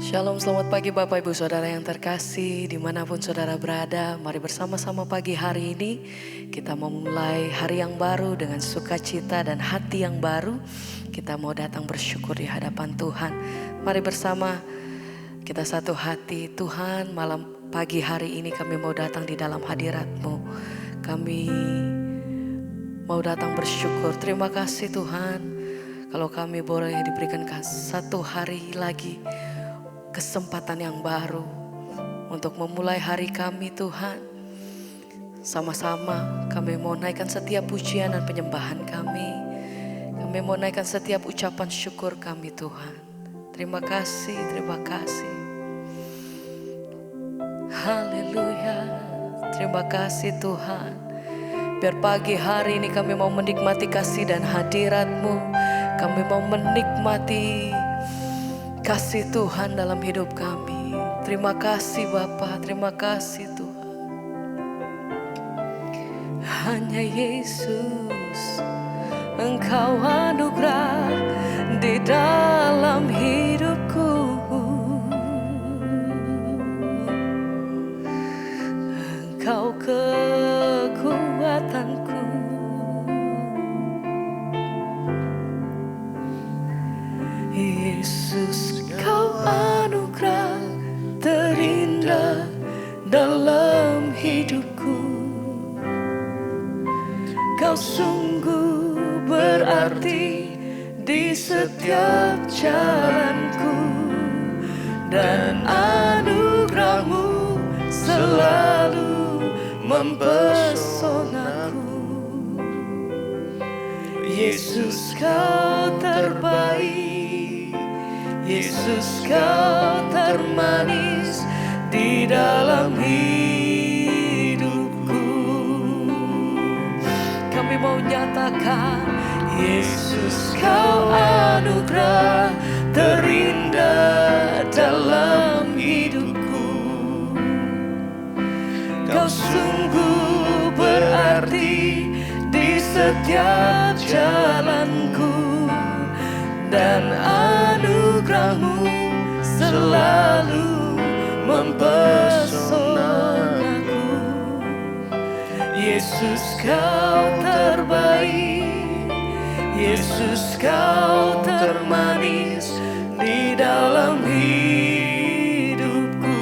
Shalom, selamat pagi Bapak Ibu Saudara yang terkasih dimanapun saudara berada. Mari bersama-sama pagi hari ini kita memulai hari yang baru dengan sukacita dan hati yang baru. Kita mau datang bersyukur di hadapan Tuhan. Mari bersama kita satu hati. Tuhan, malam pagi hari ini kami mau datang di dalam hadirat-Mu. Kami mau datang bersyukur. Terima kasih Tuhan, kalau kami boleh diberikan satu hari lagi kesempatan yang baru untuk memulai hari kami Tuhan. Sama-sama kami mau naikkan setiap pujian dan penyembahan kami. Kami mau naikkan setiap ucapan syukur kami Tuhan. Terima kasih, terima kasih. Haleluya. Terima kasih Tuhan. Biar pagi hari ini kami mau menikmati kasih dan hadirat-Mu. Kami mau menikmati kasih Tuhan dalam hidup kami. Terima kasih Bapa, terima kasih Tuhan. Hanya Yesus, Engkau anugerah di dalam hidupku. Engkau kekuatanku. Yesus, Kau anugerah terindah dalam hidupku. Kau sungguh berarti di setiap jalanku, dan anugerah-Mu selalu mempesonaku. Yesus, Kau terbaik. Yesus, Kau termanis di dalam hidupku. Kami mau nyatakan, Yesus, Kau anugerah terindah dalam hidupku. Kau sungguh berarti di setiap jalanku, dan anugerah-Mu selalu mempesonaku. Yesus, Kau terbaik. Yesus, Kau termanis di dalam hidupku.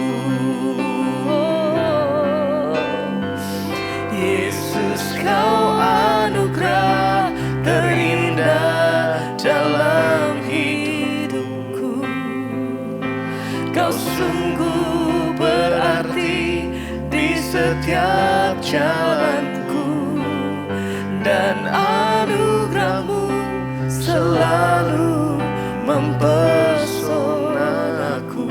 Yesus, Kau anugerah terindah dalam hidupku. Kau sungguh berarti di setiap jalanku, dan anugerah-Mu selalu mempesonaku.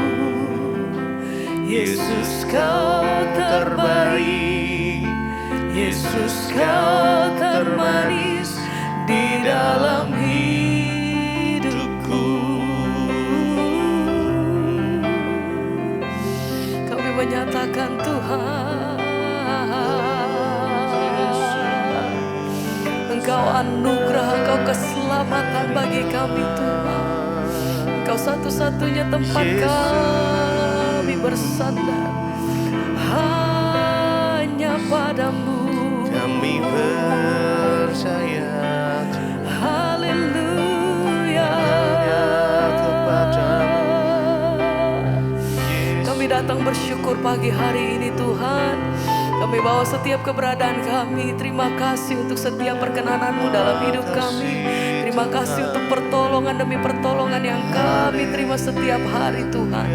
Yesus, Kau terbaik. Yesus, Kau termanis di dalam hidupku. Kami menyatakan Tuhan, Engkau anugerah, Engkau keselamatan bagi kami Tuhan. Engkau satu-satunya tempat kami bersandar, hanya padamu kami percaya. Haleluya. Kami datang bersyukur pagi hari ini Tuhan. Kami bawa setiap keberadaan kami. Terima kasih untuk setiap perkenanan-Mu dalam hidup kami. Terima kasih untuk pertolongan demi pertolongan yang kami terima setiap hari Tuhan.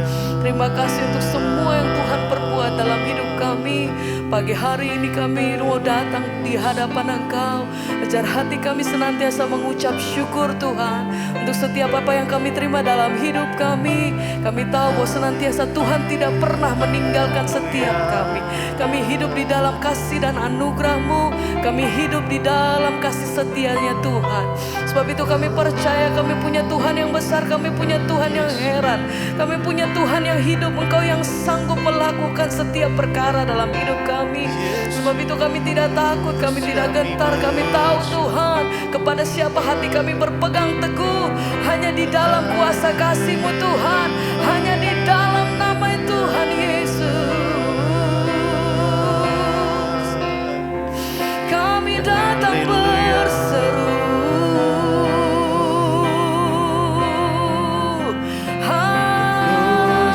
Terima kasih untuk semua yang Tuhan perbuat dalam hidup kami. Pagi hari ini kami mau datang di hadapan Engkau. Ajar hati kami senantiasa mengucap syukur Tuhan untuk setiap apa yang kami terima dalam hidup kami. Kami tahu bahwa senantiasa Tuhan tidak pernah meninggalkan setiap kami. Kami hidup di dalam kasih dan anugerah-Mu. Kami hidup di dalam kasih setianya Tuhan. Sebab itu kami percaya kami punya Tuhan yang besar. Kami punya Tuhan yang heran. Kami punya Tuhan yang hidup. Engkau yang sanggup melakukan setiap perkara dalam hidup kami. Sebab Sebab itu kami tidak takut, kami tidak gentar. Kami tahu Tuhan, kepada siapa hati kami berpegang teguh. Hanya di dalam kuasa kasih-Mu Tuhan, hanya di dalam nama Tuhan Yesus. Kami datang berseru,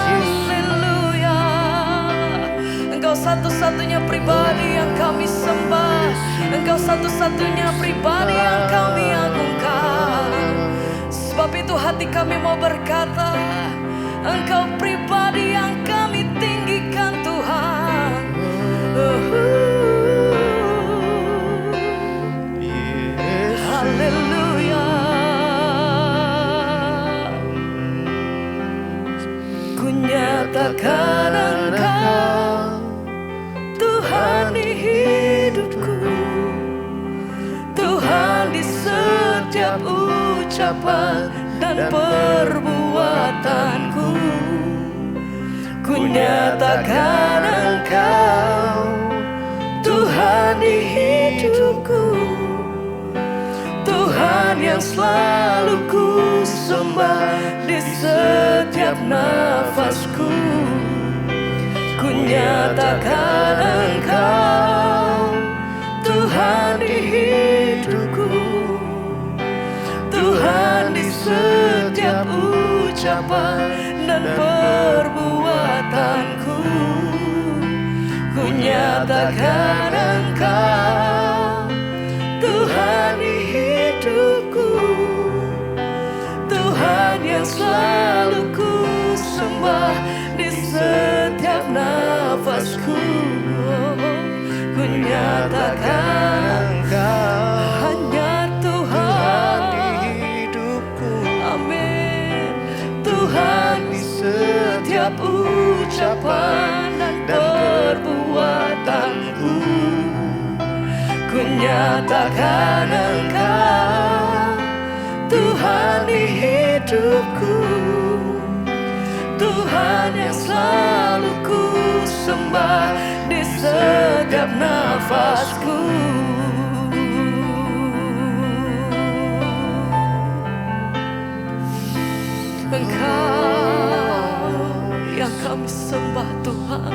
haleluya. Engkau satu-satunya pribadi yang kami sembah, Engkau satu-satunya pribadi yang kami agungkan. Sebab itu hati kami mau berkata, Engkau pribadi yang kami tinggikan Tuhan. Haleluya. Ku nyatakan Engkau Tuhan di hidupku, Tuhan di setiap ucapan dan perbuatanku. Ku nyatakan Engkau Tuhan di hidupku, Tuhan yang selalu ku sembah di setiap nafasku. Ku nyatakan Engkau Tuhan di hidupku, Tuhan di setiap ucapan dan perbuatanku. Ku nyatakan Engkau Tuhan di hidupku, Tuhan yang selalu ku sembah di setiap nafasku. Ku nyatakan Engkau hanya Tuhan di hidupku. Amin. Tuhan di setiap ucapan dan perbuatanku. Ku nyatakan Engkau Tuhan di hidupku, Tuhan yang selalu ku sembah di setiap nafasku. Engkau yang kami sembah Tuhan,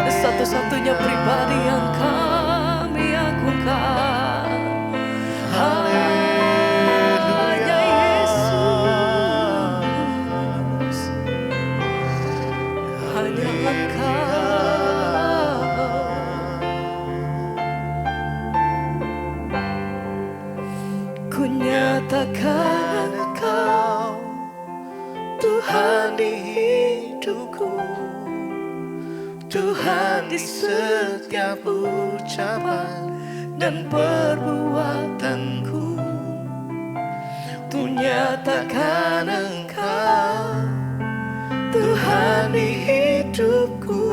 satu-satunya pribadi yang kami agungkan. Hanya Yesus, hanya Engkau. Ku nyatakan Engkau Tuhan di hidupku, Tuhan di setiap ucapan dan perbuatanku. Ku nyatakan Engkau Tuhan di hidupku,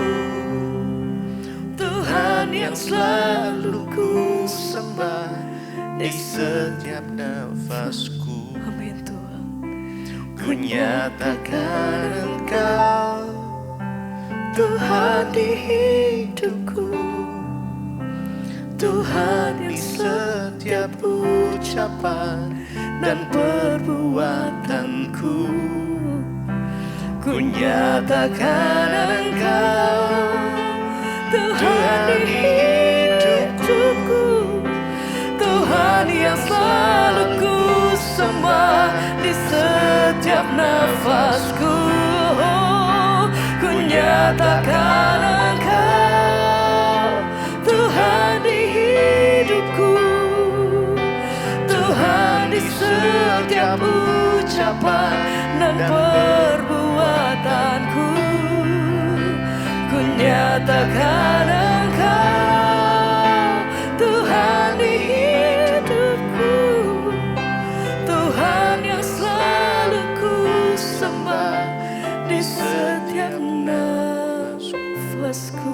Tuhan yang selalu ku sembah di setiap nafasku. Amin Tuhan. Ku nyatakan Engkau Tuhan di hidupku, Tuhan yang setiap ucapan dan perbuatanku. Ku nyatakan Engkau Tuhan di hidupku, Tuhan yang selalu ku sembah di setiap nafasku. Ku nyatakan Engkau Tuhan di hidupku, Tuhan di setiap ucapan dan perbuatanku. Ku nyatakan Engkau Tuhan di hidupku, Tuhan yang selalu ku sembah di setiap nafasku.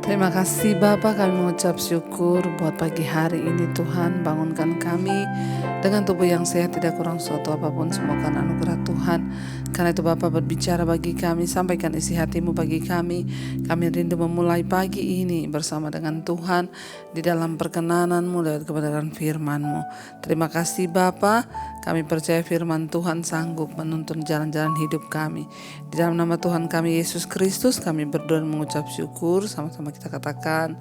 Terima kasih Bapa, kami mengucap syukur buat pagi hari ini Tuhan. Bangunkan kami dengan tubuh yang sehat, tidak kurang suatu apapun, semua karena anugerah Tuhan. Karena itu Bapa berbicara bagi kami, sampaikan isi hatimu bagi kami. Kami rindu memulai pagi ini bersama dengan Tuhan di dalam perkenananmu lewat kebenaran firman-Mu. Terima kasih Bapa, kami percaya firman Tuhan sanggup menuntun jalan-jalan hidup kami. Di dalam nama Tuhan kami Yesus Kristus kami berdoa dan mengucap syukur. Sama-sama kita katakan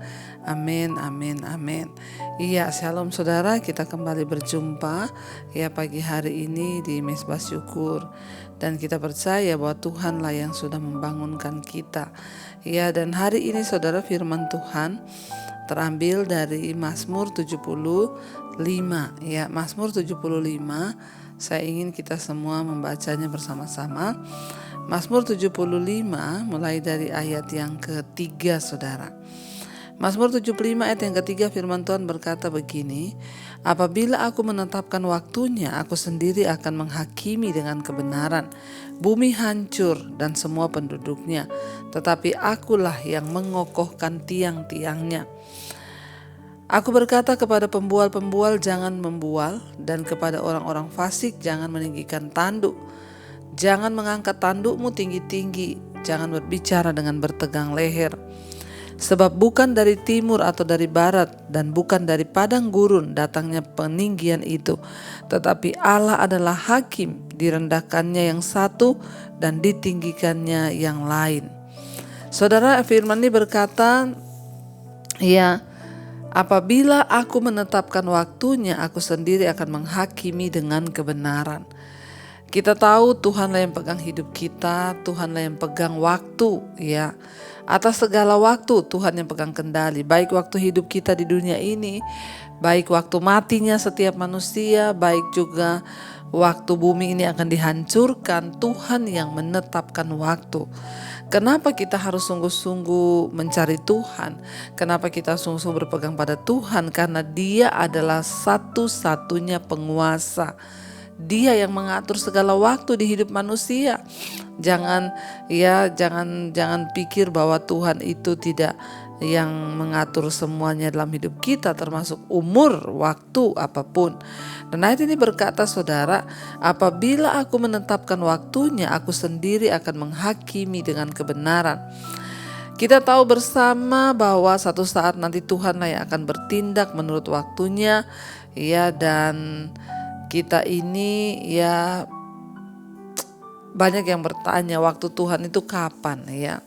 amin, amin, amin. Iya, shalom saudara, kita kembali berjumpa ya pagi hari ini di Mesbah Syukur. Dan kita percaya bahwa Tuhanlah yang sudah membangunkan kita. Ya, dan hari ini saudara, firman Tuhan terambil dari Mazmur 75. Ya, Mazmur 75. Saya ingin kita semua membacanya bersama-sama. Mazmur 75 mulai dari ayat yang ketiga saudara. Mazmur 75 ayat yang ketiga, firman Tuhan berkata begini, apabila aku menetapkan waktunya, aku sendiri akan menghakimi dengan kebenaran. Bumi hancur dan semua penduduknya, tetapi akulah yang mengokohkan tiang-tiangnya. Aku berkata kepada pembual-pembual, jangan membual, dan kepada orang-orang fasik jangan meninggikan tanduk. Jangan mengangkat tandukmu tinggi-tinggi, jangan berbicara dengan bertegang leher. Sebab bukan dari timur atau dari barat dan bukan dari padang gurun datangnya peninggian itu, tetapi Allah adalah hakim, direndahkannya yang satu dan ditinggikannya yang lain. Saudara, firman ini berkata, ya, apabila aku menetapkan waktunya, aku sendiri akan menghakimi dengan kebenaran. Kita tahu Tuhanlah yang pegang hidup kita, Tuhanlah yang pegang waktu, ya. Atas segala waktu Tuhan yang pegang kendali, baik waktu hidup kita di dunia ini, baik waktu matinya setiap manusia, baik juga waktu bumi ini akan dihancurkan, Tuhan yang menetapkan waktu. Kenapa kita harus sungguh-sungguh mencari Tuhan? Kenapa kita sungguh-sungguh berpegang pada Tuhan? Karena Dia adalah satu-satunya penguasa. Dia yang mengatur segala waktu di hidup manusia. Jangan pikir bahwa Tuhan itu tidak yang mengatur semuanya dalam hidup kita, termasuk umur, waktu, apapun. Dan ayat ini berkata saudara, apabila aku menetapkan waktunya, aku sendiri akan menghakimi dengan kebenaran. Kita tahu bersama bahwa satu saat nanti Tuhanlah yang akan bertindak menurut waktunya, ya, dan kita ini ya banyak yang bertanya waktu Tuhan itu kapan, ya.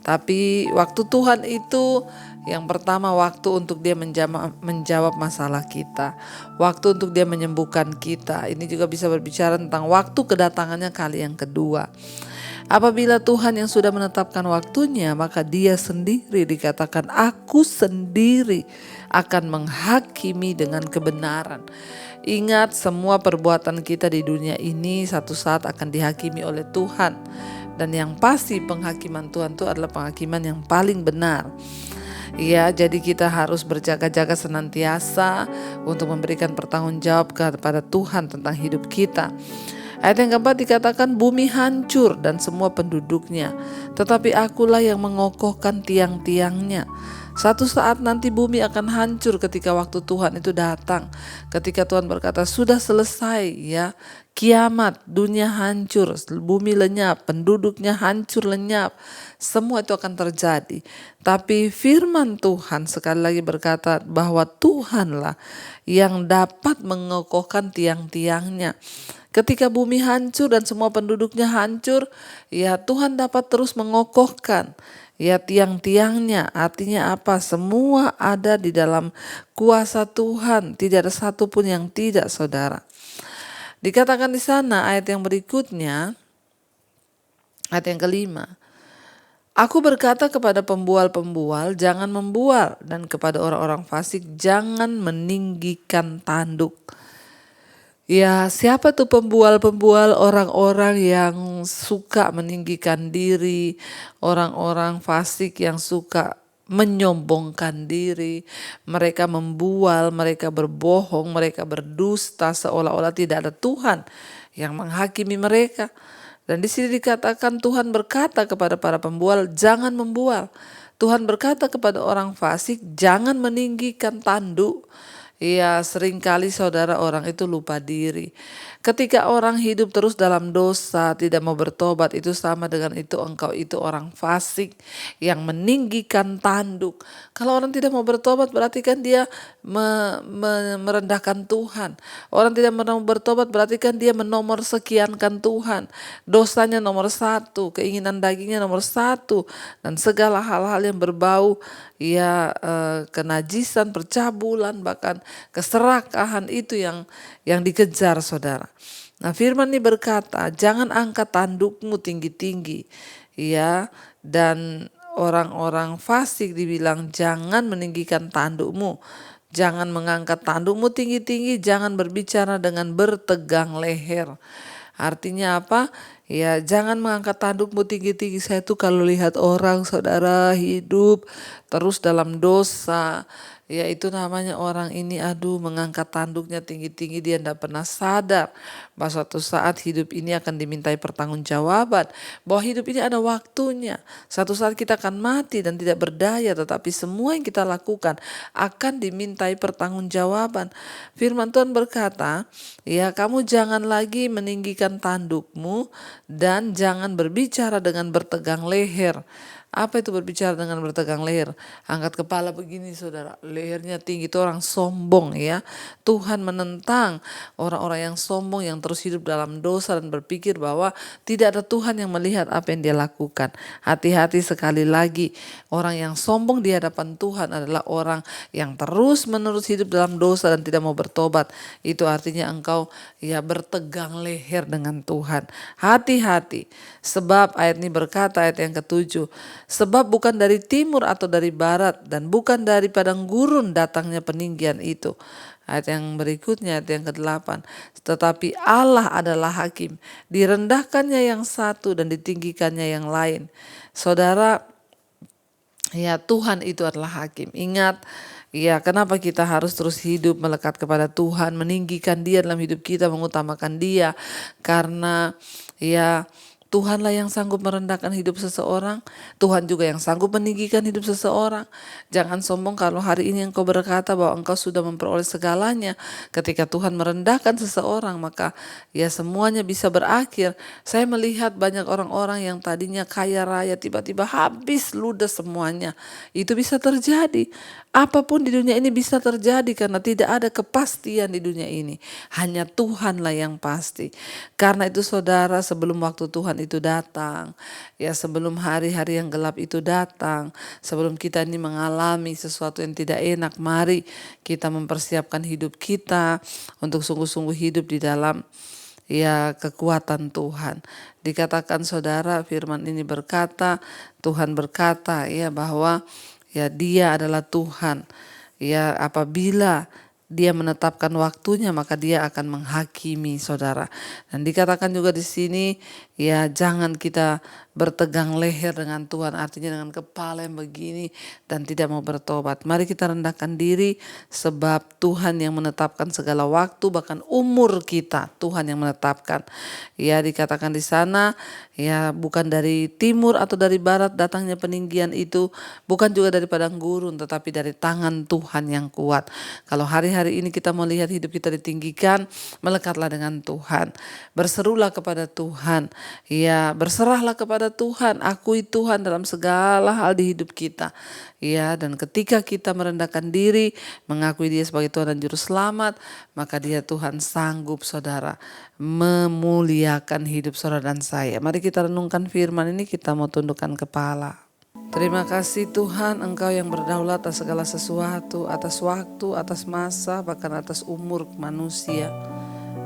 Tapi waktu Tuhan itu yang pertama waktu untuk Dia menjawab masalah kita, waktu untuk Dia menyembuhkan kita. Ini juga bisa berbicara tentang waktu kedatangannya kali yang kedua. Apabila Tuhan yang sudah menetapkan waktunya, maka Dia sendiri dikatakan aku sendiri akan menghakimi dengan kebenaran. Ingat, semua perbuatan kita di dunia ini satu saat akan dihakimi oleh Tuhan. Dan yang pasti penghakiman Tuhan itu adalah penghakiman yang paling benar. Ya, jadi kita harus berjaga-jaga senantiasa untuk memberikan pertanggungjawab kepada Tuhan tentang hidup kita. Ayat yang keempat dikatakan bumi hancur dan semua penduduknya, tetapi akulah yang mengokohkan tiang-tiangnya. Satu saat nanti bumi akan hancur ketika waktu Tuhan itu datang. Ketika Tuhan berkata sudah selesai, ya, kiamat, dunia hancur, bumi lenyap, penduduknya hancur lenyap. Semua itu akan terjadi. Tapi firman Tuhan sekali lagi berkata bahwa Tuhanlah yang dapat mengokohkan tiang-tiangnya. Ketika bumi hancur dan semua penduduknya hancur, ya Tuhan dapat terus mengokohkan ya tiang-tiangnya. Artinya apa? Semua ada di dalam kuasa Tuhan. Tidak ada satupun yang tidak, saudara. Dikatakan di sana ayat yang berikutnya, ayat yang kelima. Aku berkata kepada pembual-pembual, jangan membual, dan kepada orang-orang fasik, jangan meninggikan tanduk. Ya, siapa tuh pembual-pembual? Orang-orang yang suka meninggikan diri, orang-orang fasik yang suka menyombongkan diri. Mereka membual, mereka berbohong, mereka berdusta seolah-olah tidak ada Tuhan yang menghakimi mereka. Dan di sini dikatakan Tuhan berkata kepada para pembual, jangan membual. Tuhan berkata kepada orang fasik, jangan meninggikan tanduk. Ya, seringkali saudara orang itu lupa diri. Ketika orang hidup terus dalam dosa, tidak mau bertobat, itu sama dengan itu engkau itu orang fasik yang meninggikan tanduk. Kalau orang tidak mau bertobat berarti kan dia merendahkan Tuhan. Orang tidak mau bertobat berarti kan dia menomor sekiankan Tuhan. Dosanya nomor satu, keinginan dagingnya nomor satu, dan segala hal-hal yang berbau kenajisan, percabulan, bahkan keserakahan itu yang dikejar saudara. Nah, firman ini berkata, jangan angkat tandukmu tinggi-tinggi. Ya, dan orang-orang fasik dibilang jangan meninggikan tandukmu. Jangan mengangkat tandukmu tinggi-tinggi, jangan berbicara dengan bertegang leher. Artinya apa? Ya, jangan mengangkat tandukmu tinggi-tinggi. Saya tuh kalau lihat orang saudara hidup terus dalam dosa, ya itu namanya orang ini mengangkat tanduknya tinggi-tinggi, dia tidak pernah sadar bahwa suatu saat hidup ini akan dimintai pertanggungjawaban, bahwa hidup ini ada waktunya. Suatu saat kita akan mati dan tidak berdaya, tetapi semua yang kita lakukan akan dimintai pertanggungjawaban. Firman Tuhan berkata, ya kamu jangan lagi meninggikan tandukmu dan jangan berbicara dengan bertegang leher. Apa itu berbicara dengan bertegang leher? Angkat kepala begini saudara, lehernya tinggi, itu orang sombong ya. Tuhan menentang orang-orang yang sombong, yang terus hidup dalam dosa dan berpikir bahwa tidak ada Tuhan yang melihat apa yang dia lakukan. Hati-hati sekali lagi, orang yang sombong di hadapan Tuhan adalah orang yang terus menerus hidup dalam dosa dan tidak mau bertobat. Itu artinya engkau bertegang leher dengan Tuhan. Hati-hati, sebab ayat ini berkata, ayat yang ke-7, sebab bukan dari timur atau dari barat dan bukan dari padang gurun datangnya peninggian itu. Ayat yang berikutnya, ayat yang ke-8, tetapi Allah adalah hakim, direndahkannya yang satu dan ditinggikannya yang lain. Saudara, ya Tuhan itu adalah hakim. Ingat, ya kenapa kita harus terus hidup melekat kepada Tuhan, meninggikan Dia dalam hidup kita, mengutamakan Dia, karena ya Tuhanlah yang sanggup merendahkan hidup seseorang. Tuhan juga yang sanggup meninggikan hidup seseorang. Jangan sombong kalau hari ini engkau berkata bahwa engkau sudah memperoleh segalanya. Ketika Tuhan merendahkan seseorang, maka ya semuanya bisa berakhir. Saya melihat banyak orang-orang yang tadinya kaya raya tiba-tiba habis ludes semuanya. Itu bisa terjadi. Apapun di dunia ini bisa terjadi karena tidak ada kepastian di dunia ini. Hanya Tuhanlah yang pasti. Karena itu saudara, sebelum waktu Tuhan itu datang, ya sebelum hari-hari yang gelap itu datang, sebelum kita ini mengalami sesuatu yang tidak enak, mari kita mempersiapkan hidup kita untuk sungguh-sungguh hidup di dalam kekuatan Tuhan. Dikatakan saudara, firman ini berkata, Tuhan berkata bahwa Dia adalah Tuhan. Apabila Dia menetapkan waktunya, maka Dia akan menghakimi saudara. Dan dikatakan juga di sini, jangan kita bertegang leher dengan Tuhan, artinya dengan kepala yang begini dan tidak mau bertobat. Mari kita rendahkan diri, sebab Tuhan yang menetapkan segala waktu, bahkan umur kita Tuhan yang menetapkan. Dikatakan di sana, bukan dari timur atau dari barat datangnya peninggian itu, bukan juga dari padang gurun, tetapi dari tangan Tuhan yang kuat. Kalau hari-hari ini kita melihat hidup kita ditinggikan, melekatlah dengan Tuhan, berserulah kepada Tuhan, berserahlah kepada Tuhan, akui Tuhan dalam segala hal di hidup kita. Dan ketika kita merendahkan diri, mengakui Dia sebagai Tuhan dan Juru Selamat, maka Dia Tuhan sanggup saudara memuliakan hidup saudara dan saya. Mari kita renungkan firman ini, kita mau tundukkan kepala. Terima kasih Tuhan, Engkau yang berdaulat atas segala sesuatu, atas waktu, atas masa, bahkan atas umur manusia.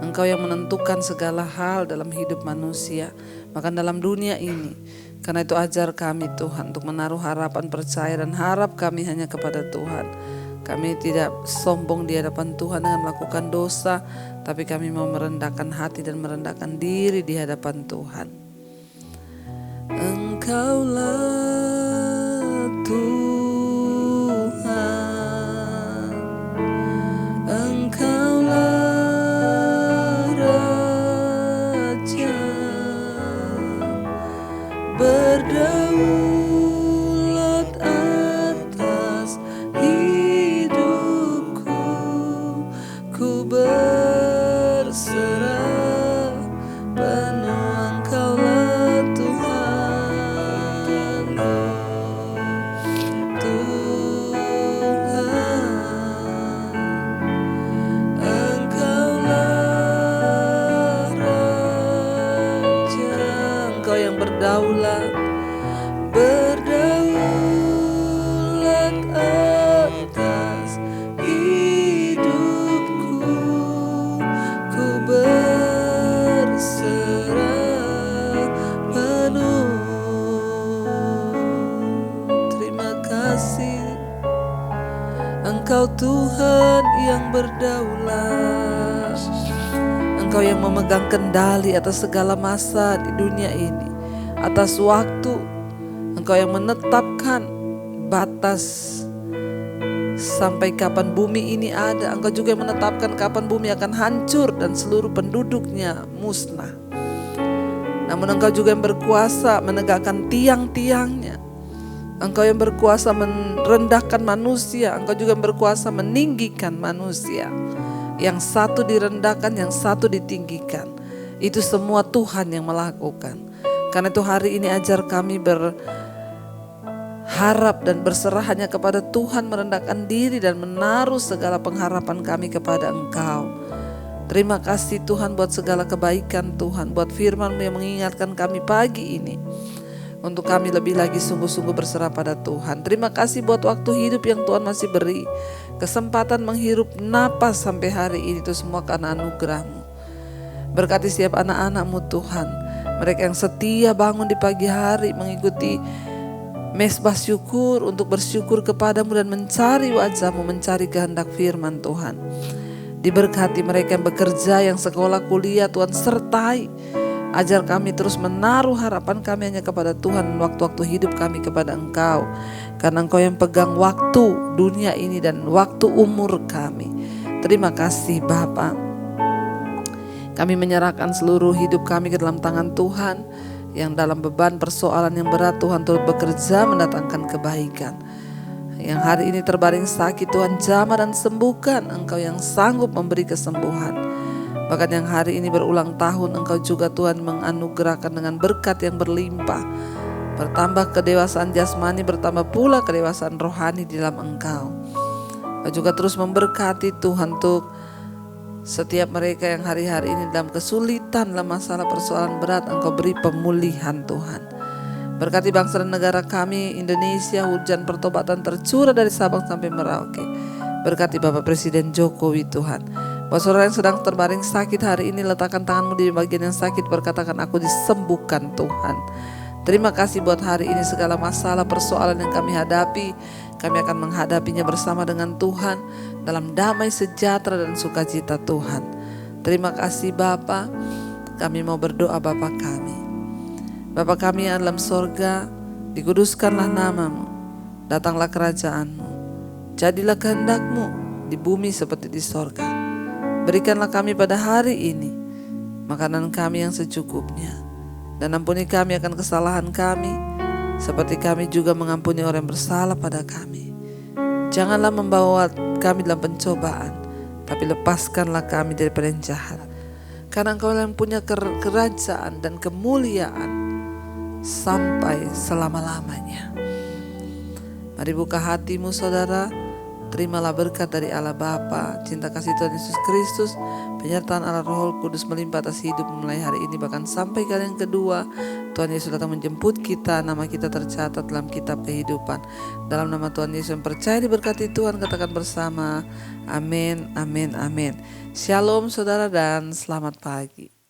Engkau yang menentukan segala hal dalam hidup manusia, bahkan dalam dunia ini. Karena itu ajar kami Tuhan untuk menaruh harapan, percaya dan harap kami hanya kepada Tuhan. Kami tidak sombong di hadapan Tuhan dengan melakukan dosa, tapi kami mau merendahkan hati dan merendahkan diri di hadapan Tuhan. Engkaulah Tuhan, Engkaulah Raja, berdaulat Engkau Tuhan yang berdaulat. Engkau yang memegang kendali atas segala masa di dunia ini, atas waktu. Engkau yang menetapkan batas sampai kapan bumi ini ada. Engkau juga yang menetapkan kapan bumi akan hancur dan seluruh penduduknya musnah. Namun Engkau juga yang berkuasa menegakkan tiang-tiangnya. Engkau yang berkuasa merendahkan manusia. Engkau juga yang berkuasa meninggikan manusia. Yang satu direndahkan, yang satu ditinggikan. Itu semua Tuhan yang melakukan. Karena itu hari ini ajar kami berharap dan berserah hanya kepada Tuhan, merendahkan diri dan menaruh segala pengharapan kami kepada Engkau. Terima kasih Tuhan buat segala kebaikan Tuhan, buat firman-Mu yang mengingatkan kami pagi ini. Untuk kami lebih lagi sungguh-sungguh berserah pada Tuhan. Terima kasih buat waktu hidup yang Tuhan masih beri. Kesempatan menghirup napas sampai hari ini itu semua karena anugerah-Mu. Berkati setiap anak-anak-Mu Tuhan. Mereka yang setia bangun di pagi hari mengikuti mesbah syukur untuk bersyukur kepadamu dan mencari wajah-Mu, mencari kehendak firman Tuhan. Diberkati mereka yang bekerja, yang sekolah, kuliah, Tuhan sertai. Ajar kami terus menaruh harapan kami hanya kepada Tuhan, waktu-waktu hidup kami kepada Engkau. Karena Engkau yang pegang waktu dunia ini dan waktu umur kami. Terima kasih Bapa. Kami menyerahkan seluruh hidup kami ke dalam tangan Tuhan. Yang dalam beban persoalan yang berat Tuhan turut bekerja mendatangkan kebaikan. Yang hari ini terbaring sakit Tuhan jamah dan sembuhkan. Engkau yang sanggup memberi kesembuhan. Bahkan yang hari ini berulang tahun Engkau juga Tuhan menganugerahkan dengan berkat yang berlimpah. Bertambah kedewasaan jasmani, bertambah pula kedewasaan rohani di dalam Engkau. Engkau juga terus memberkati Tuhan untuk setiap mereka yang hari-hari ini dalam kesulitan, dalam masalah persoalan berat. Engkau beri pemulihan Tuhan. Berkati bangsa dan negara kami Indonesia, hujan pertobatan tercurah dari Sabang sampai Merauke. Berkati Bapak Presiden Jokowi Tuhan. Buat saudara yang sedang terbaring sakit hari ini, letakkan tanganmu di bagian yang sakit, berkatakan aku disembuhkan Tuhan. Terima kasih buat hari ini segala masalah persoalan yang kami hadapi. Kami akan menghadapinya bersama dengan Tuhan dalam damai sejahtera dan sukacita Tuhan. Terima kasih Bapa. Kami mau berdoa Bapa kami. Bapa kami yang dalam sorga, dikuduskanlah namamu. Datanglah kerajaanmu. Jadilah kehendak-Mu di bumi seperti di sorga. Berikanlah kami pada hari ini makanan kami yang secukupnya. Dan ampuni kami akan kesalahan kami, seperti kami juga mengampuni orang yang bersalah pada kami. Janganlah membawa kami dalam pencobaan, tapi lepaskanlah kami daripada yang jahat. Karena Engkau yang punya kerajaan dan kemuliaan sampai selama-lamanya. Mari buka hatimu saudara. Terimalah berkat dari Allah Bapa, cinta kasih Tuhan Yesus Kristus, penyertaan Allah Roh Kudus melimpah atas hidup mulai hari ini bahkan sampai kali yang kedua. Tuhan Yesus datang menjemput kita, nama kita tercatat dalam kitab kehidupan. Dalam nama Tuhan Yesus yang percaya diberkati Tuhan, katakan bersama, amin, amin, amin. Shalom saudara dan selamat pagi.